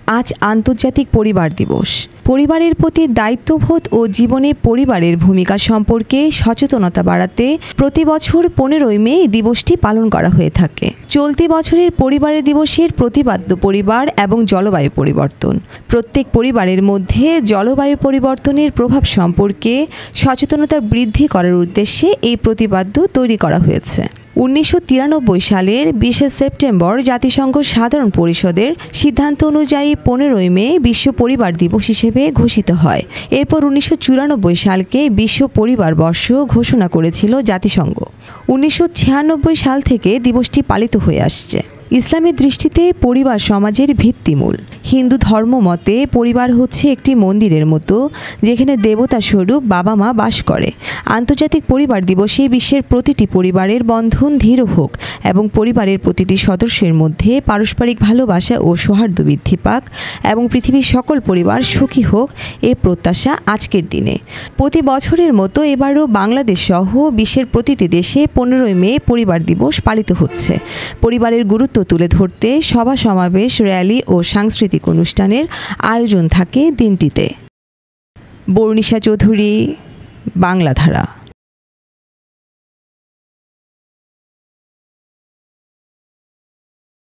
আজ আন্তর্জাতিক পরিবার দিবস। পরিবারের প্রতি দায়িত্ববোধ ও জীবনে পরিবারের ভূমিকা সম্পর্কে সচেতনতা বাড়াতে প্রতি বছর 15ই মে দিবসটি পালন করা হয়ে থাকে। চলতি বছরের পরিবারের দিবসের প্রতিপাদ্য পরিবার এবং জলবায়ু পরিবর্তন। প্রত্যেক পরিবারের মধ্যে জলবায়ু পরিবর্তনের প্রভাব সম্পর্কে সচেতনতা বৃদ্ধি করার উদ্দেশ্যে এই প্রতিপাদ্য তৈরি করা হয়েছে। 1993 সালের 20 সেপ্টেম্বর জাতিসংঘ সাধারণ পরিষদের সিদ্ধান্ত অনুযায়ী 15ই মে বিশ্ব পরিবার দিবস হিসেবে ঘোষিত হয়। এরপর 1994 সালকে বিশ্ব পরিবার বর্ষ ঘোষণা করেছিল জাতিসংঘ। 1996 সাল থেকে দিবসটি পালিত হয়ে আসছে। ইসলামের দৃষ্টিতে পরিবার সমাজের ভিত্তিমূল। হিন্দু ধর্ম মতে পরিবার হচ্ছে একটি মন্দিরের মতো, যেখানে দেবতা স্বরূপ বাবা মা বাস করে। আন্তর্জাতিক পরিবার দিবসে বিশ্বের প্রতিটি পরিবারের বন্ধন দৃঢ় হোক এবং পরিবারের প্রতিটি সদস্যের মধ্যে পারস্পরিক ভালোবাসা ও সৌহার্দ্য বৃদ্ধি পাক এবং পৃথিবীর সকল পরিবার সুখী হোক, এ প্রত্যাশা আজকের দিনে। প্রতি বছরের মতো এবারও বাংলাদেশ সহ বিশ্বের প্রতিটি দেশে 15ই মে পরিবার দিবস পালিত হচ্ছে। পরিবারের গুরুত্ব তুলে ধরতে সভা সমাবেশ, র্যালি ও সাংস্কৃতিক অনুষ্ঠানের আয়োজন থাকে দিনটিতে। বর্ণিশা চৌধুরী, বাংলাধারা।